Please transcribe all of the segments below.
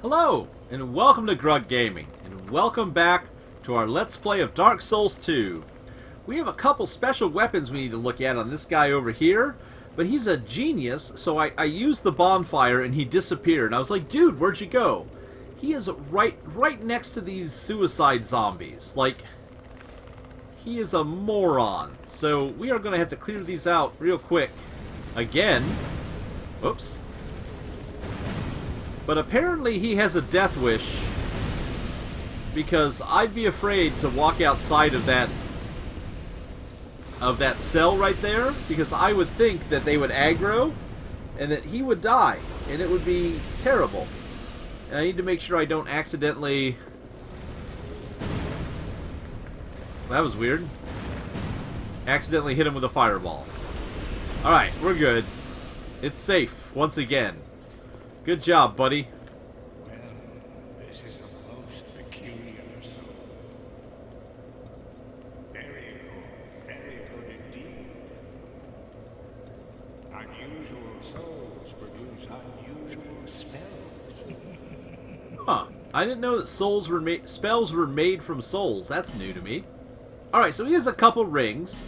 Hello, and welcome to Grug Gaming, and welcome back to our Let's Play of Dark Souls 2. We have a couple special weapons we need to look at on this guy over here, but he's a genius, so I used the bonfire and he disappeared. I was like, dude, where'd you go? He is right next to these suicide zombies. Like, he is a moron. So we are going to have to clear these out real quick. Again. Oops. But apparently he has a death wish, because I'd be afraid to walk outside of that cell right there, because I would think that they would aggro and that he would die, and it would be terrible. And I need to make sure I don't accidentally... That was weird. Accidentally hit him with a fireball. Alright, we're good. It's safe, once again. Good job, buddy. Well, this is a most peculiar soul. Very good indeed. Unusual souls produce unusual spells. Huh. I didn't know that spells were made from souls. That's new to me. Alright, so he has a couple rings.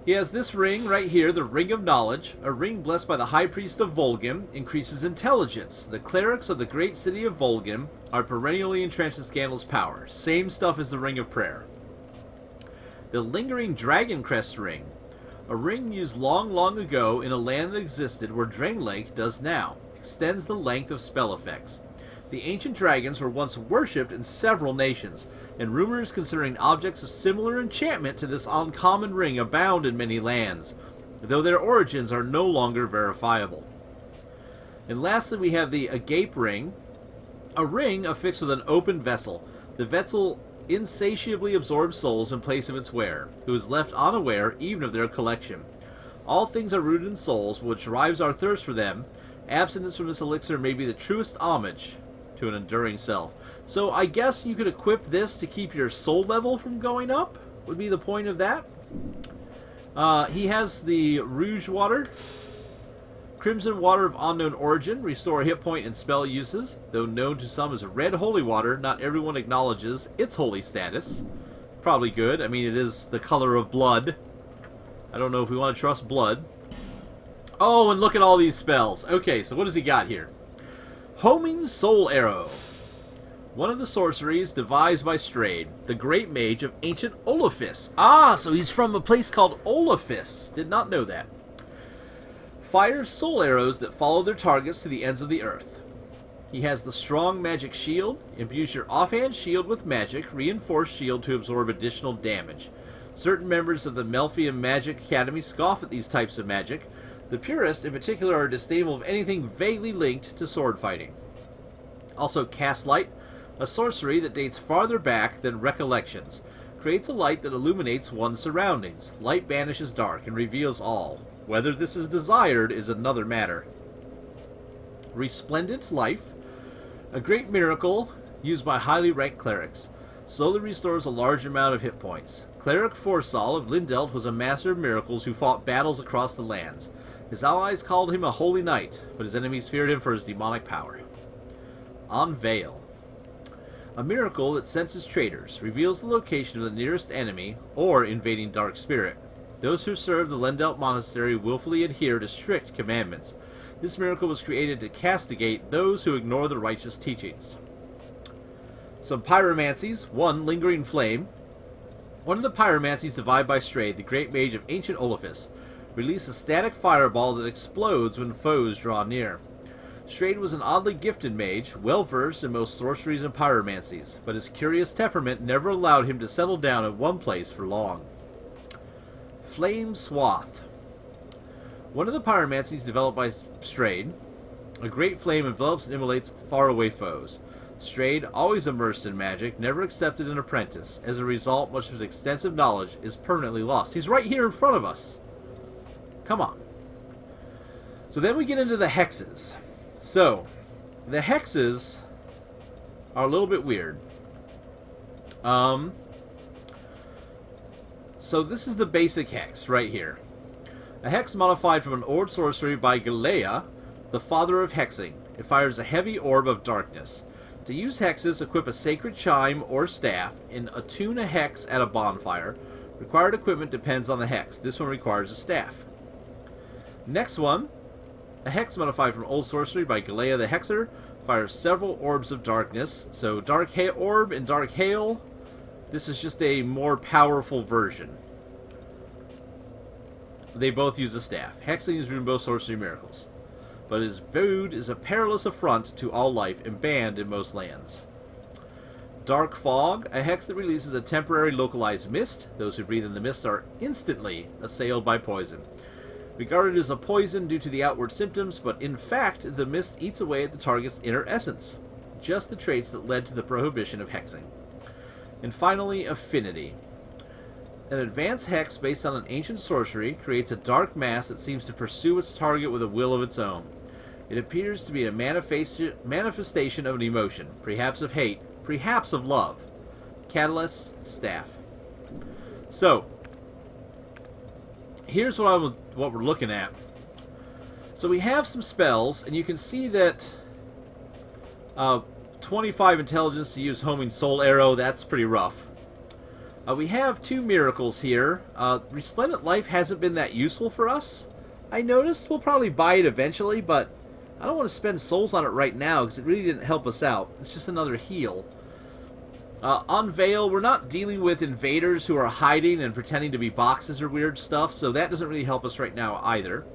He has this ring right here, the Ring of Knowledge. A ring blessed by the High Priest of Volgin increases intelligence. The clerics of the great city of Volgin are perennially entrenched in scandalous power. Same stuff as the Ring of Prayer. The Lingering Dragon Crest Ring. A ring used long ago in a land that existed where Drain Lake does now. Extends the length of spell effects. The ancient dragons were once worshipped in several nations, and rumors concerning objects of similar enchantment to this uncommon ring abound in many lands, though their origins are no longer verifiable. And lastly, we have the Agape Ring, a ring affixed with an open vessel. The vessel insatiably absorbs souls in place of its wearer, who is left unaware even of their collection. All things are rooted in souls, which drives our thirst for them. Abstinence from this elixir may be the truest homage to an enduring self. So I guess you could equip this to keep your soul level from going up, would be the point of that. He has the Rouge Water. Crimson Water of unknown origin. Restore hit point and spell uses. Though known to some as Red Holy Water, not everyone acknowledges its holy status. Probably good. I mean, it is the color of blood. I don't know if we want to trust blood. Oh, and look at all these spells. Okay, so what does he got here? Homing Soul Arrow. One of the sorceries devised by Strayed, the great mage of ancient Olafis. Ah, so he's from a place called Olafis. Did not know that. Fires soul arrows that follow their targets to the ends of the earth. He has the strong magic shield. Imbues your offhand shield with magic. Reinforced shield to absorb additional damage. Certain members of the Melfian Magic Academy scoff at these types of magic. The purists, in particular, are disdainful of anything vaguely linked to sword fighting. Also, Cast Light, a sorcery that dates farther back than recollections. Creates a light that illuminates one's surroundings. Light banishes dark and reveals all. Whether this is desired is another matter. Resplendent Life, a great miracle used by highly ranked clerics. Slowly restores a large amount of hit points. Cleric Forsal of Lindelt was a master of miracles who fought battles across the lands. His allies called him a holy knight, but his enemies feared him for his demonic power. Unveil. A miracle that senses traitors, reveals the location of the nearest enemy or invading dark spirit. Those who serve the Lendelt Monastery willfully adhere to strict commandments. This miracle was created to castigate those who ignore the righteous teachings. Some pyromancies. 1. Lingering Flame. One of the pyromancies devised by Strayed, the great mage of ancient Olafis. Release a static fireball that explodes when foes draw near. Strayed was an oddly gifted mage, well-versed in most sorceries and pyromancies, but his curious temperament never allowed him to settle down in one place for long. Flame Swath. One of the pyromancies developed by Strayed. A great flame envelops and immolates faraway foes. Strayed, always immersed in magic, never accepted an apprentice. As a result, much of his extensive knowledge is permanently lost. He's right here in front of us. Come on. So then we get into the hexes. So, the hexes are a little bit weird. So this is the basic hex right here. A hex modified from an old sorcery by Galea, the father of hexing. It fires a heavy orb of darkness. To use hexes, equip a sacred chime or staff and attune a hex at a bonfire. Required equipment depends on the hex. This one requires a staff. Next one, a hex modified from Old Sorcery by Galea the Hexer. Fires several orbs of darkness. So Dark Orb and Dark Hail. This is just a more powerful version. They both use a staff. Hexing is Runebow Sorcery Miracles, but is viewed as a perilous affront to all life and banned in most lands. Dark Fog, a hex that releases a temporary localized mist. Those who breathe in the mist are instantly assailed by poison. Regarded as a poison due to the outward symptoms, but in fact, the mist eats away at the target's inner essence. Just the traits that led to the prohibition of hexing. And finally, Affinity. An advanced hex based on an ancient sorcery creates a dark mass that seems to pursue its target with a will of its own. It appears to be a manifestation of an emotion, perhaps of hate, perhaps of love. Catalyst, Staff. So, here's what we're looking at. So we have some spells, and you can see that 25 intelligence to use Homing Soul Arrow, that's pretty rough. We have 2 miracles here. Resplendent Life hasn't been that useful for us. I noticed we'll probably buy it eventually, but I don't want to spend souls on it right now because it really didn't help us out. It's just another heal. Unveil, we're not dealing with invaders who are hiding and pretending to be boxes or weird stuff, so that doesn't really help us right now either.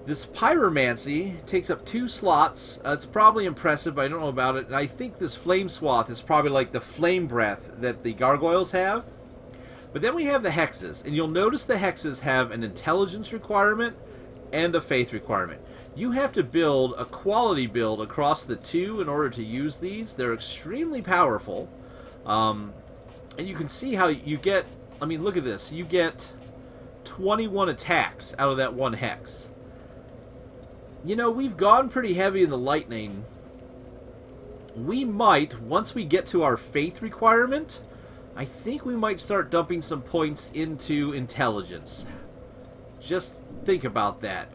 This Pyromancy takes up 2 slots. It's probably impressive, but I don't know about it. And I think this Flame Swath is probably like the Flame Breath that the Gargoyles have. But then we have the Hexes. And you'll notice the Hexes have an Intelligence requirement and a Faith requirement. You have to build a quality build across the 2 in order to use these. They're extremely powerful. And you can see how you get... I mean, look at this. You get 21 attacks out of that 1 Hex. You know, we've gone pretty heavy in the lightning. We might, once we get to our faith requirement, I think we might start dumping some points into intelligence. Just think about that.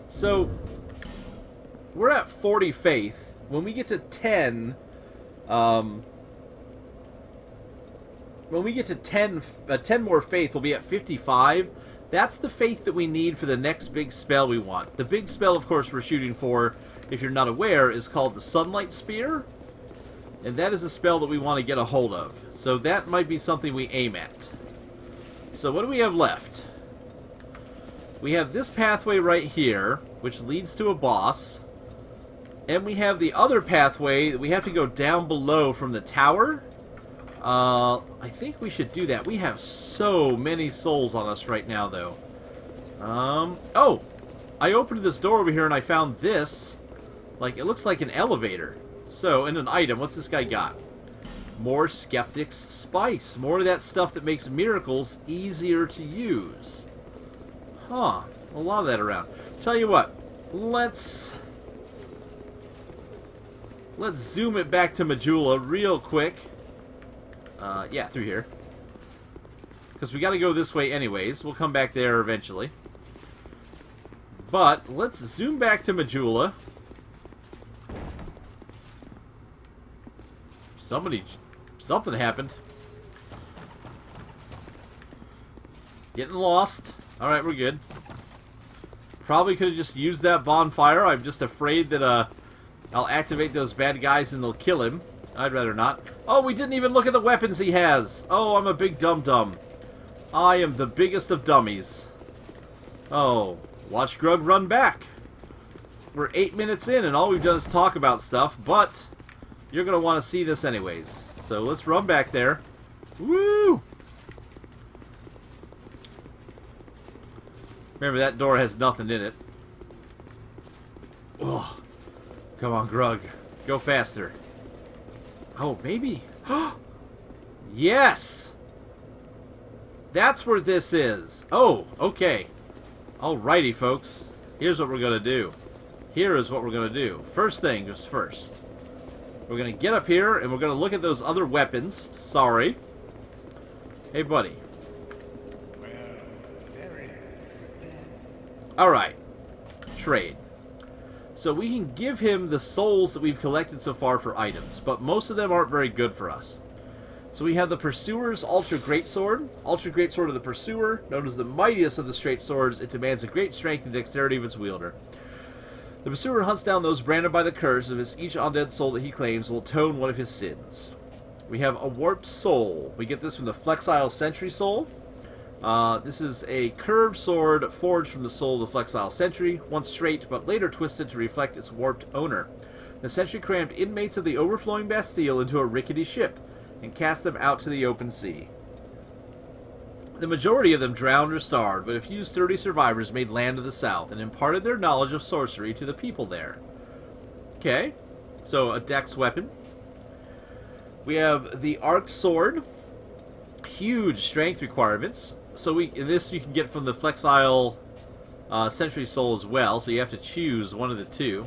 So, we're at 40 faith. When we get to 10, when we get to 10 more faith, we'll be at 55. That's the faith that we need for the next big spell we want. The big spell, of course, we're shooting for, if you're not aware, is called the Sunlight Spear. And that is a spell that we want to get a hold of. So that might be something we aim at. So what do we have left? We have this pathway right here, which leads to a boss. And we have the other pathway that we have to go down below from the tower. I think we should do that. We have so many souls on us right now, though. Oh! I opened this door over here and I found this. Like, it looks like an elevator. So, and an item. What's this guy got? More Skeptic's Spice. More of that stuff that makes miracles easier to use. Huh. A lot of that around. Tell you what. Let's zoom it back to Majula real quick. Yeah, through here. Because we got to go this way anyways. We'll come back there eventually. But let's zoom back to Majula. Something happened. Getting lost. Alright, we're good. Probably could have just used that bonfire. I'm just afraid that I'll activate those bad guys and they'll kill him. I'd rather not. Oh, we didn't even look at the weapons he has. Oh, I'm a big dum-dum. I am the biggest of dummies. Oh, watch Grug run back. We're 8 minutes in and all we've done is talk about stuff, but you're going to want to see this anyways. So let's run back there. Woo! Remember, that door has nothing in it. Oh, come on, Grug. Go faster. Oh, maybe. Yes! That's where this is. Oh, okay. Alrighty, folks. Here's what we're going to do. Here is what we're going to do. First thing is first. We're going to get up here, and we're going to look at those other weapons. Sorry. Hey, buddy. Well, there it is. Alright. Trade. So we can give him the souls that we've collected so far for items, but most of them aren't very good for us. So we have the Pursuer's Ultra Greatsword. Ultra Greatsword of the Pursuer, known as the mightiest of the straight swords, it demands a great strength and dexterity of its wielder. The Pursuer hunts down those branded by the curse of his each undead soul that he claims will atone one of his sins. We have a Warped Soul. We get this from the Flexile Sentry Soul. This is a curved sword forged from the soul of the Flexile Sentry, once straight but later twisted to reflect its warped owner. The Sentry crammed inmates of the overflowing Bastille into a rickety ship and cast them out to the open sea. The majority of them drowned or starved, but a few sturdy survivors made land to the south and imparted their knowledge of sorcery to the people there. Okay, so a dex weapon. We have the Arc Sword. Huge strength requirements. So this you can get from the Flexile Sentry Soul as well, so you have to choose one of the two.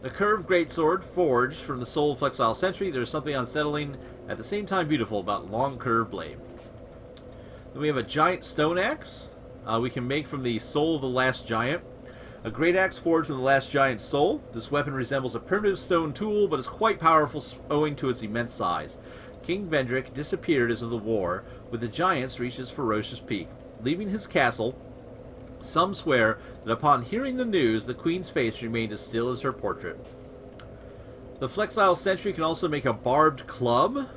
The Curved Greatsword, forged from the soul of Flexile Sentry. There's something unsettling, at the same time beautiful, about long curved blade. Then we have a Giant Stone Axe. We can make from the soul of the Last Giant. A Great Axe forged from the Last Giant's soul. This weapon resembles a primitive stone tool, but is quite powerful owing to its immense size. King Vendrick disappeared as of the war, with the giants reached his ferocious peak. Leaving his castle, some swear that upon hearing the news, the queen's face remained as still as her portrait. The Flexile Sentry can also make a barbed club.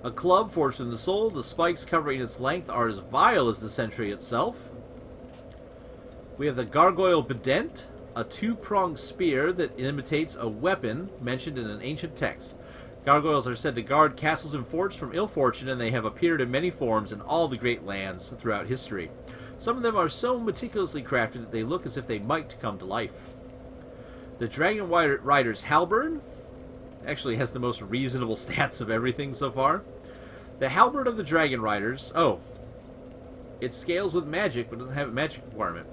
A club forged from the soul. The spikes covering its length are as vile as the sentry itself. We have the Gargoyle Bedent, a two-pronged spear that imitates a weapon mentioned in an ancient text. Gargoyles are said to guard castles and forts from ill fortune, and they have appeared in many forms in all the great lands throughout history. Some of them are so meticulously crafted that they look as if they might come to life. The Dragon Rider's Halberd actually has the most reasonable stats of everything so far. The Halberd of the Dragon Riders... Oh. It scales with magic, but doesn't have a magic requirement.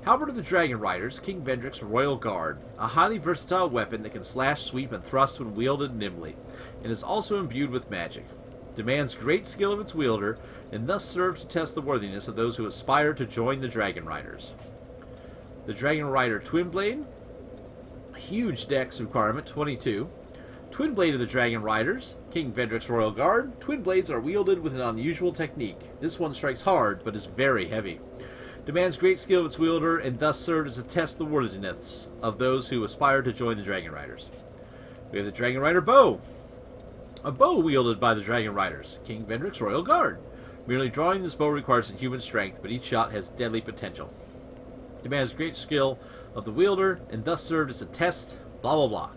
Halberd of the Dragon Riders, King Vendrick's Royal Guard. A highly versatile weapon that can slash, sweep, and thrust when wielded nimbly, and is also imbued with magic. Demands great skill of its wielder, and thus serves to test the worthiness of those who aspire to join the Dragon Riders. The Dragon Rider Twin Blade. Huge dex requirement, 22. Twin Blade of the Dragon Riders, King Vendrick's Royal Guard. Twin blades are wielded with an unusual technique. This one strikes hard, but is very heavy. Demands great skill of its wielder, and thus serves as a test the worthiness of those who aspire to join the Dragon Riders. We have the Dragon Rider Bow. A bow wielded by the Dragon Riders, King Vendrick's Royal Guard. Merely drawing this bow requires inhuman strength, but each shot has deadly potential. Demands great skill of the wielder, and thus served as a test, blah blah blah.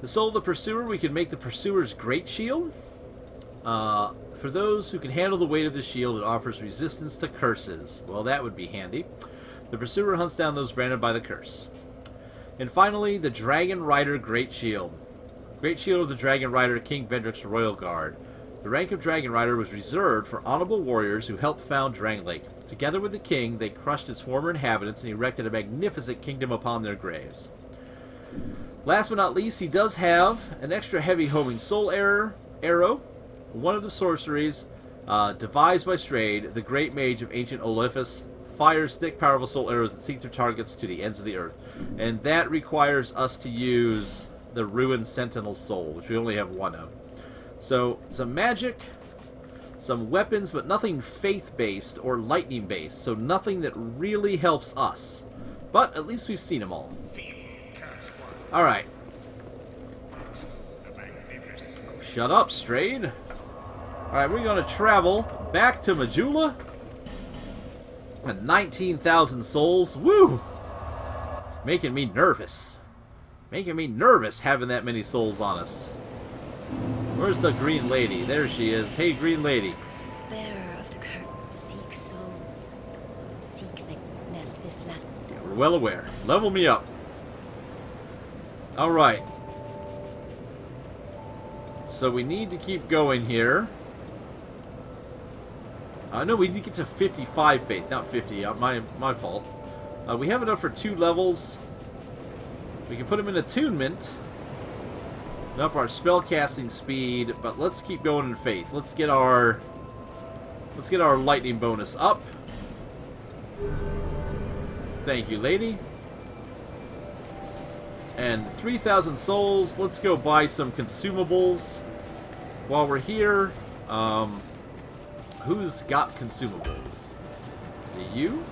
The Soul of the Pursuer, we can make the Pursuer's Great Shield. For those who can handle the weight of the shield, it offers resistance to curses. Well, that would be handy. The Pursuer hunts down those branded by the curse. And finally, the Dragon Rider Great Shield. Great Shield of the Dragon Rider, King Vendrick's Royal Guard. The rank of Dragon Rider was reserved for honorable warriors who helped found Drangleic. Together with the king, they crushed its former inhabitants and erected a magnificent kingdom upon their graves. Last but not least, he does have an extra heavy homing soul arrow. One of the sorceries devised by Strayed, the great mage of ancient Olympus, fires thick, powerful soul arrows that seek their targets to the ends of the earth. And that requires us to use the Ruined Sentinel Soul, which we only have one of. So, some magic, some weapons, but nothing faith-based or lightning-based, so nothing that really helps us. But at least we've seen them all. Alright. Shut up, Strayed. Alright, we're going to travel back to Majula. At 19,000 souls. Woo! Making me nervous. Making me nervous having that many souls on us. Where's the green lady? There she is. Hey, green lady. Bearer of the curtain, seek souls. Seek the nest this land. Yeah, we're well aware. Level me up. Alright. So we need to keep going here. No, we need to get to 55 faith, not 50. My fault. We have enough for 2 levels. We can put them in attunement. And up our spell casting speed, but let's keep going in faith. Let's get our lightning bonus up. Thank you, lady. And 3,000 souls. Let's go buy some consumables while we're here. Who's got consumables? Do you?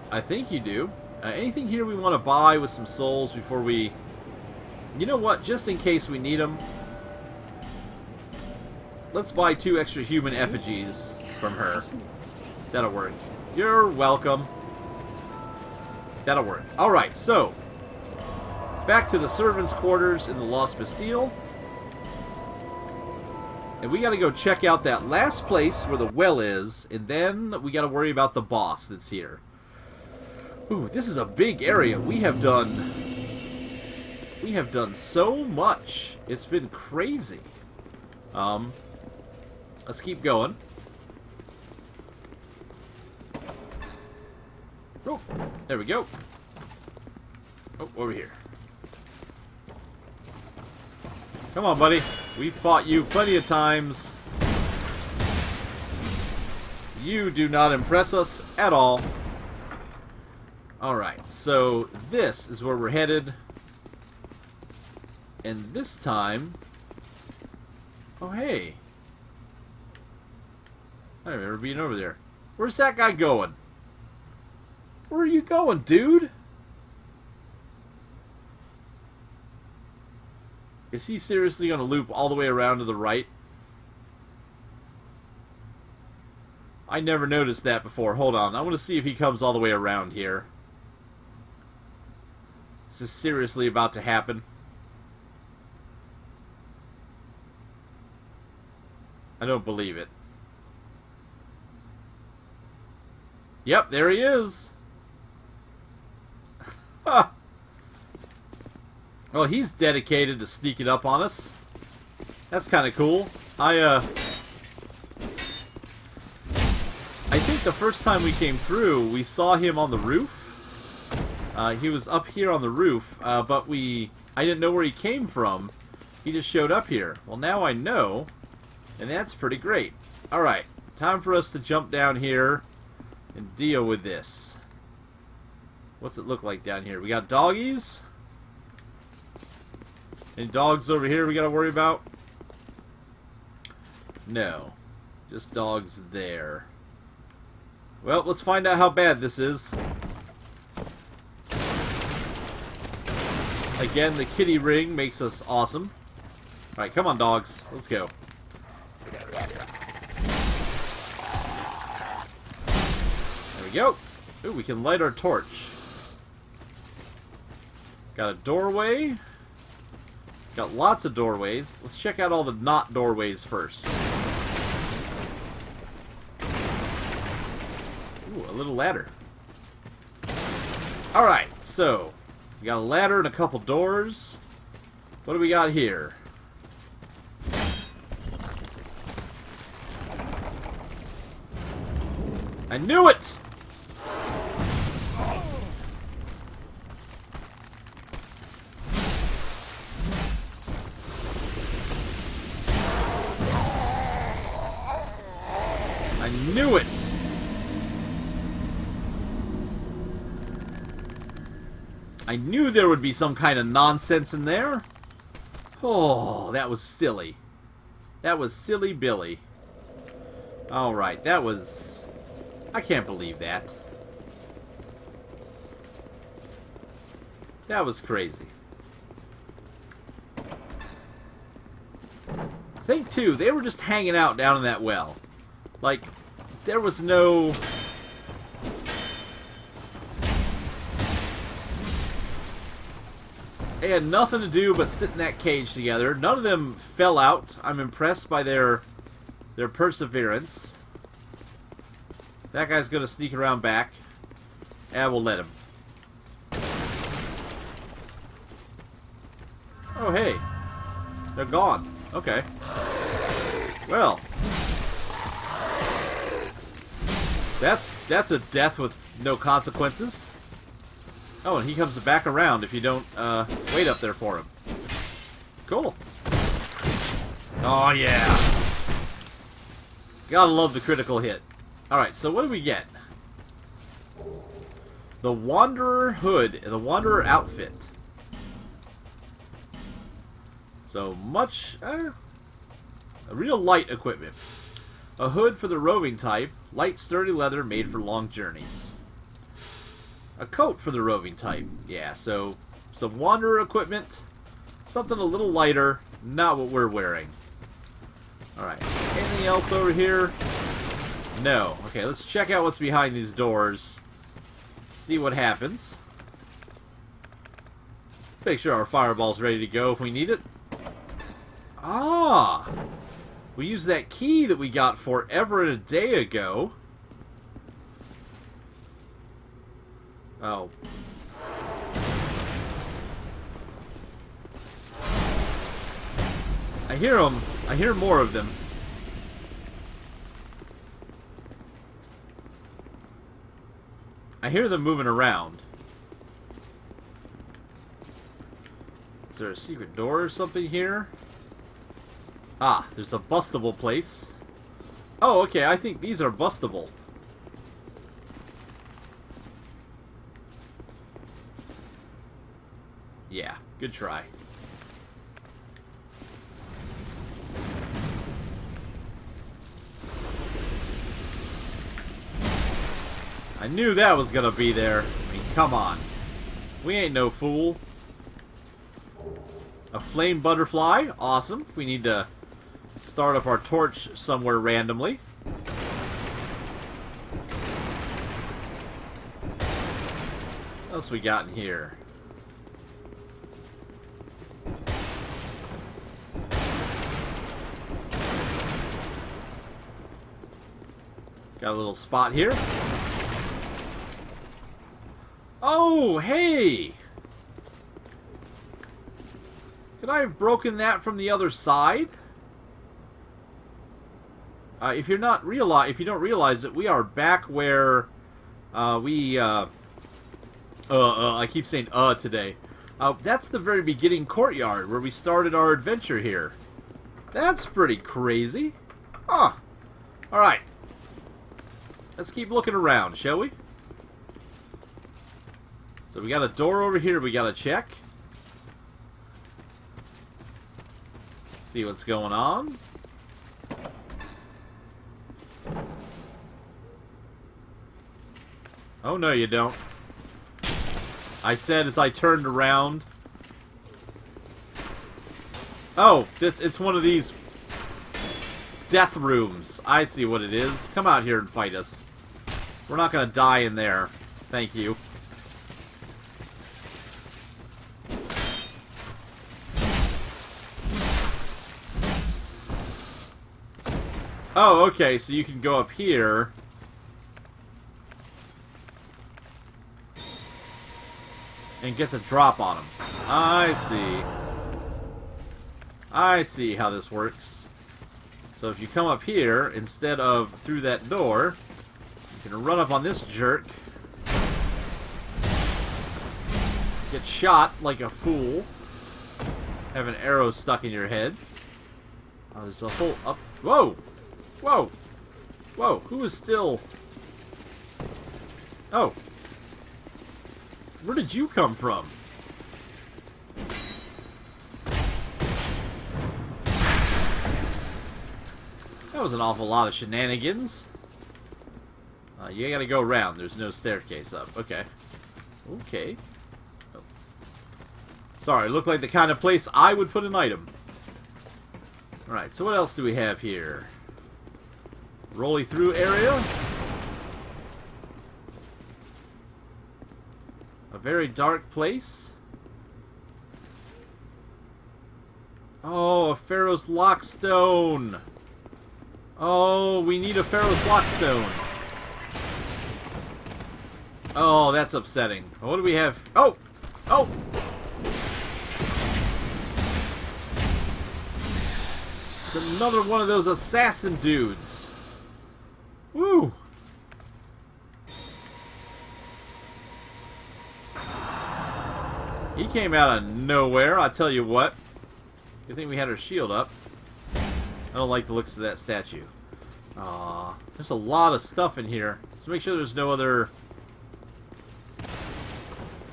I think you do. Anything here we want to buy with some souls before we... You know what? Just in case we need them. Let's buy 2 extra human effigies from her. That'll work. You're welcome. That'll work. Alright, so... Back to the servants' quarters in the Lost Bastille. And we gotta go check out that last place where the well is, and then we gotta worry about the boss that's here. Ooh, this is a big area. We have done so much. It's been crazy. Let's keep going. Oh, there we go. Oh, over here. Come on, buddy. We fought you plenty of times. You do not impress us at all. Alright, so this is where we're headed. And this time... Oh, hey. I remember being over there. Where's that guy going? Where are you going, dude? Is he seriously going to loop all the way around to the right? I never noticed that before. Hold on. I want to see if he comes all the way around here. Is this seriously about to happen? I don't believe it. Yep, there he is. Well, he's dedicated to sneaking up on us. That's kind of cool. I think the first time we came through, we saw him on the roof. He was up here on the roof, but I didn't know where he came from. He just showed up here. Well, now I know, and that's pretty great. Alright, time for us to jump down here and deal with this. What's it look like down here? We got doggies. Any dogs over here we gotta worry about? No. Just dogs there. Well, let's find out how bad this is. Again, the kitty ring makes us awesome. Alright, come on, dogs. Let's go. There we go. Ooh, we can light our torch. Got a doorway. Got lots of doorways. Let's check out all the not doorways first. Ooh, a little ladder. Alright, so we got a ladder and a couple doors. What do we got here? I knew it! I knew it! I knew there would be some kind of nonsense in there. Oh, that was silly. That was silly Billy. Alright, that was... I can't believe that. That was crazy. Think, too, they were just hanging out down in that well. Like, there was no... They had nothing to do but sit in that cage together. None of them fell out. I'm impressed by their perseverance. That guy's gonna sneak around back. And we'll let him. Oh, hey. They're gone. Okay. Well. That's a death with no consequences. Oh, and he comes back around if you don't wait up there for him. Cool. Oh, yeah. Gotta love the critical hit. Alright, so what do we get? The Wanderer Hood, the Wanderer outfit. So much, a real light equipment. A hood for the roving type, light sturdy leather made for long journeys. A coat for the roving type, yeah, so some Wanderer equipment, something a little lighter, not what we're wearing. Alright, anything else over here? No. Okay, let's check out what's behind these doors. See what happens. Make sure our fireball's ready to go if we need it. Ah! We used that key that we got forever and a day ago. Oh. I hear them. I hear more of them. I hear them moving around. Is there a secret door or something here? Ah, there's a bustable place. Oh, okay, I think these are bustable. Yeah, good try. I knew that was gonna be there. I mean, come on. We ain't no fool. A flame butterfly. Awesome. We need to start up our torch somewhere randomly. What else we got in here? Got a little spot here. Oh, hey! Could I have broken that from the other side? If you don't realize it, we are back where I keep saying today. That's the very beginning courtyard where we started our adventure here. That's pretty crazy. Huh. Alright. Let's keep looking around, shall we? So we got a door over here we gotta check. See what's going on. Oh, no, you don't. I said as I turned around. Oh, it's one of these death rooms. I see what it is. Come out here and fight us. We're not gonna die in there. Thank you. Oh, okay, so you can go up here. And get the drop on them. I see. I see how this works. So if you come up here, instead of through that door, you can run up on this jerk. Get shot like a fool. Have an arrow stuck in your head. Oh, there's a whole up. Whoa! Whoa! Whoa, who is still... Oh. Where did you come from? That was an awful lot of shenanigans. You gotta go around. There's no staircase up. Okay. Okay. Oh. Sorry, looked like the kind of place I would put an item. Alright, so what else do we have here? Rolly through area. A very dark place. Oh, a Pharaoh's Lockstone. Oh, we need a Pharaoh's Lockstone. Oh, that's upsetting. What do we have? Oh! Oh! It's another one of those assassin dudes. Woo! He came out of nowhere, I'll tell you what. Good thing we had our shield up. I don't like the looks of that statue. Aw, there's a lot of stuff in here. Let's make sure there's no other...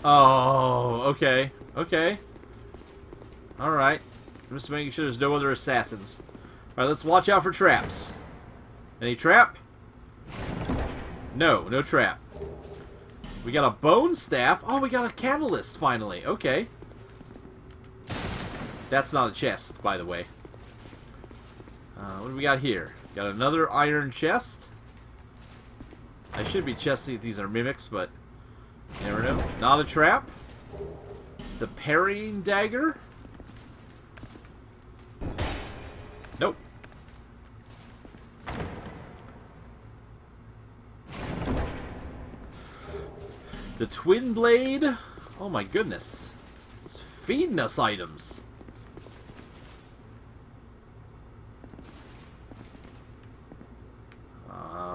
Oh, okay. Okay. Alright. I'm just making sure there's no other assassins. Alright, let's watch out for traps. Any trap? No, no trap. We got a bone staff. Oh, we got a catalyst, finally. Okay. That's not a chest, by the way. What do we got here? Got another iron chest. I should be checking if these are mimics, but you never know. Not a trap. The parrying dagger. Nope. The twin blade. Oh my goodness. It's feeding us items.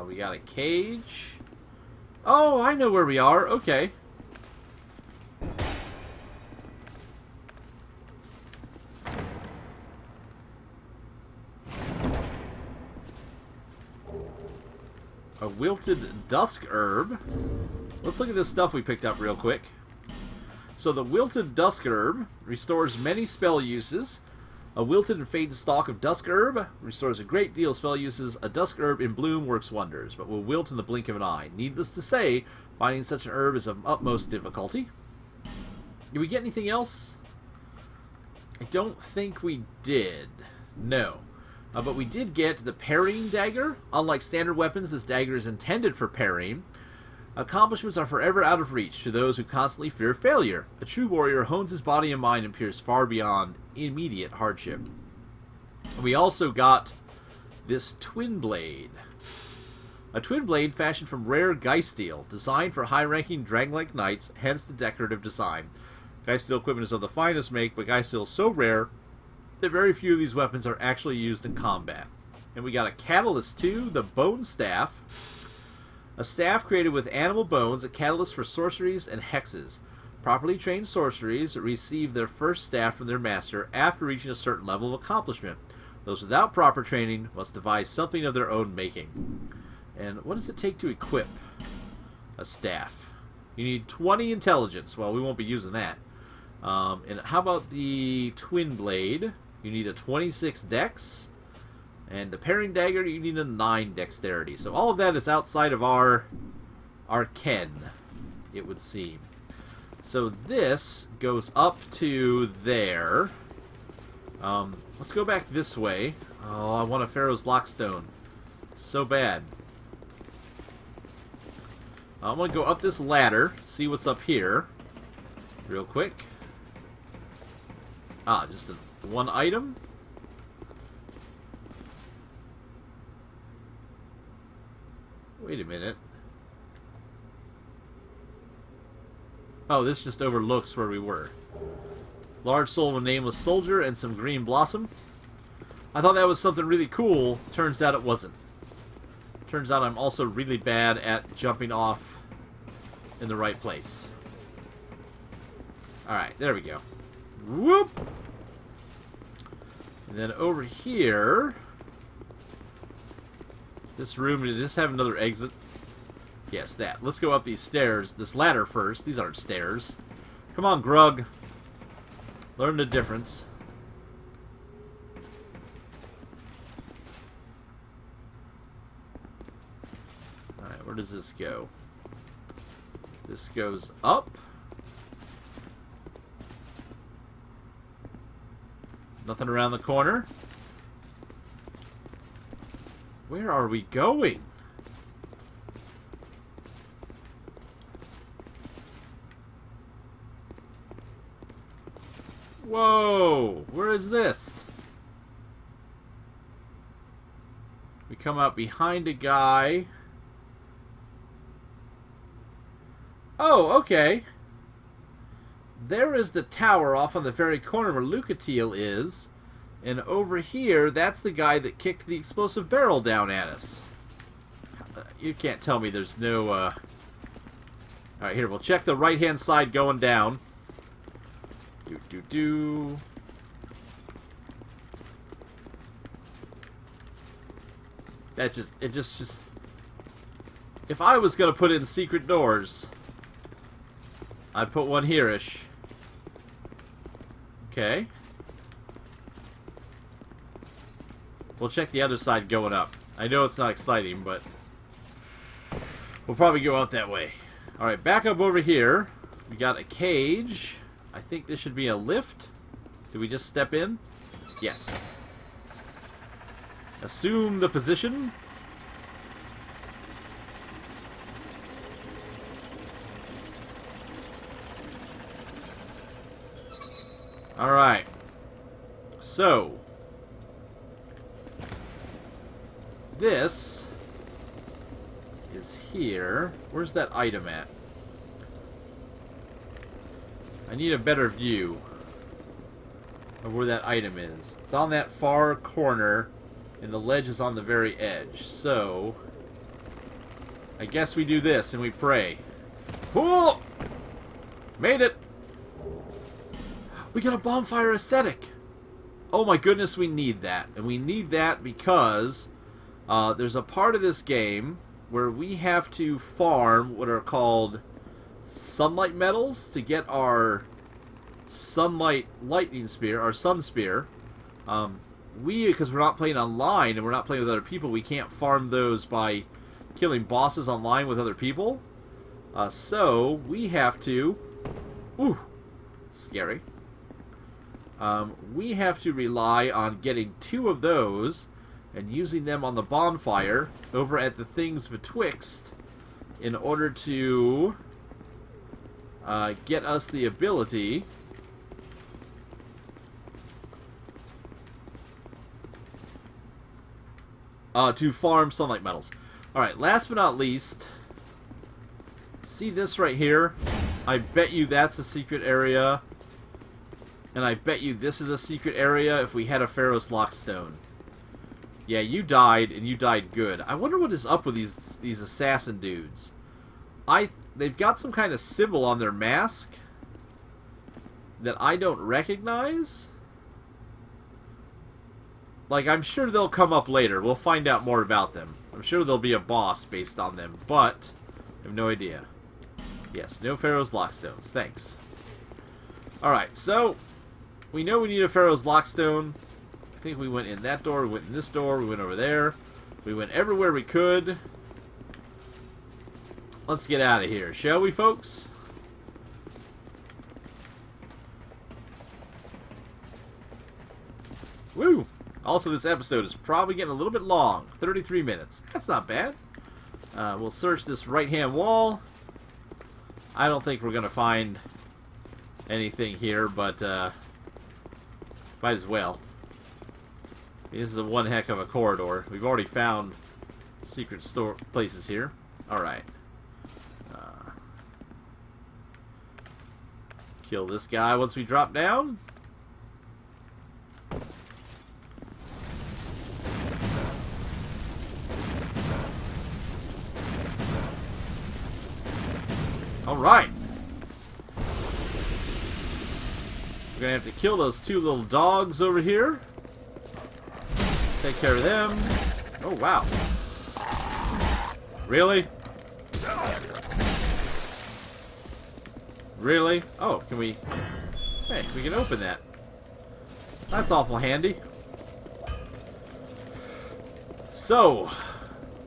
We got a cage. Oh, I know where we are. Okay. A wilted dusk herb. Let's look at this stuff we picked up real quick. So the wilted dusk herb restores many spell uses. A wilted and faded stalk of dusk herb restores a great deal of spell uses. A dusk herb in bloom works wonders, but will wilt in the blink of an eye. Needless to say, finding such an herb is of utmost difficulty. Did we get anything else? I don't think we did. No. But we did get the parrying dagger. Unlike standard weapons, this dagger is intended for parrying. Accomplishments are forever out of reach to those who constantly fear failure. A true warrior hones his body and mind and peers far beyond immediate hardship. We also got this twin blade. A twin blade fashioned from rare Geiststeel, designed for high-ranking dragon-like knights, hence the decorative design. Geiststeel equipment is of the finest make, but Geiststeel is so rare that very few of these weapons are actually used in combat. And we got a catalyst too, the bone staff. A staff created with animal bones, a catalyst for sorceries and hexes. Properly trained sorceries receive their first staff from their master after reaching a certain level of accomplishment. Those without proper training must devise something of their own making. And what does it take to equip a staff? You need 20 intelligence. Well, we won't be using that. And how about the twin blade? You need a 26 dex. And the parrying dagger, you need a 9 dexterity. So all of that is outside of our ken, it would seem. So this goes up to there. Let's go back this way. Oh, I want a Pharaoh's Lockstone. So bad. I'm going to go up this ladder, see what's up here. Real quick. Ah, just one item. Wait a minute. Oh, this just overlooks where we were. Large soul of a nameless soldier and some green blossom. I thought that was something really cool. Turns out it wasn't. Turns out I'm also really bad at jumping off in the right place. Alright, there we go. Whoop! And then over here... This room, did this have another exit? Yes, that. Let's go up these stairs. This ladder first. These aren't stairs. Come on, Grug. Learn the difference. Alright, where does this go? This goes up. Nothing around the corner. Where are we going? Whoa! Where is this? We come out behind a guy. Oh, okay. There is the tower off on the very corner where Lucatiel is. And over here, that's the guy that kicked the explosive barrel down at us. You can't tell me there's no... Alright, here, we'll check the right-hand side going down. Do. It just... If I was going to put in secret doors, I'd put one here-ish. Okay. We'll check the other side going up. I know it's not exciting, but we'll probably go out that way. Alright, back up over here. We got a cage. I think this should be a lift. Did we just step in? Yes. Assume the position. Alright. So, this is here. Where's that item at? I need a better view of where that item is. It's on that far corner, and the ledge is on the very edge. So, I guess we do this and we pray. Whoa! Made it! We got a bonfire ascetic! Oh my goodness, we need that. And we need that because there's a part of this game where we have to farm what are called sunlight metals to get our sunlight lightning spear, our sun spear. Because we're not playing online and we're not playing with other people, we can't farm those by killing bosses online with other people. So we have to... Ooh, scary. We have to rely on getting 2 of those and using them on the bonfire over at the things betwixt in order to get us the ability to farm sunlight metals. Alright, last but not least, see this right here? I bet you that's a secret area. And I bet you this is a secret area if we had a Pharaoh's Lockstone. Yeah, you died, and you died good. I wonder what is up with these assassin dudes. They've got some kind of symbol on their mask that I don't recognize. Like, I'm sure they'll come up later. We'll find out more about them. I'm sure there'll be a boss based on them, but I have no idea. Yes, no Pharaoh's Lockstones. Thanks. Alright, so we know we need a Pharaoh's Lockstone. I think we went in that door, we went in this door, we went over there. We went everywhere we could. Let's get out of here, shall we, folks? Woo! Also, this episode is probably getting a little bit long. 33 minutes. That's not bad. We'll search this right-hand wall. I don't think we're going to find anything here, but might as well. This is one heck of a corridor. We've already found secret store places here. Alright. Kill this guy once we drop down. Alright. We're gonna have to kill those 2 little dogs over here. Take care of them. Oh, wow. Really? Really? Oh, can we... Hey, we can open that. That's awful handy. So,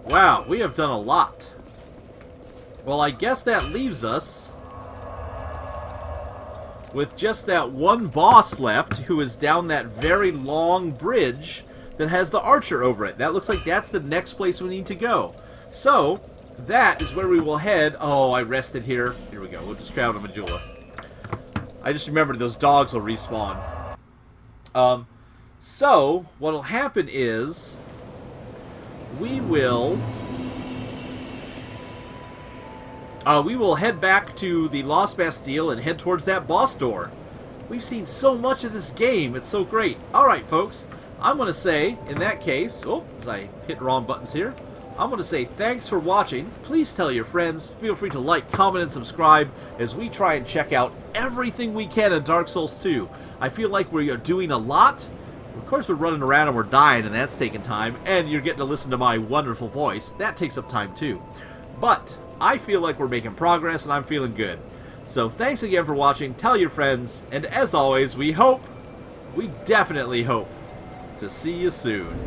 wow, we have done a lot. Well, I guess that leaves us with just that one boss left, who is down that very long bridge that has the archer over it. That looks like that's the next place we need to go. So, that is where we will head. Oh, I rested here. Here we go. We'll just travel to Majula. I just remembered those dogs will respawn. So, what'll happen is we will head back to the Lost Bastille and head towards that boss door. We've seen so much of this game. It's so great. Alright, folks. I'm going to say, in that case... Oh, as I hit wrong buttons here. I'm going to say thanks for watching. Please tell your friends. Feel free to like, comment, and subscribe as we try and check out everything we can in Dark Souls 2. I feel like we are doing a lot. Of course, we're running around and we're dying, and that's taking time, and you're getting to listen to my wonderful voice. That takes up time, too. But I feel like we're making progress, and I'm feeling good. So thanks again for watching, tell your friends, and as always, we definitely hope, to see you soon.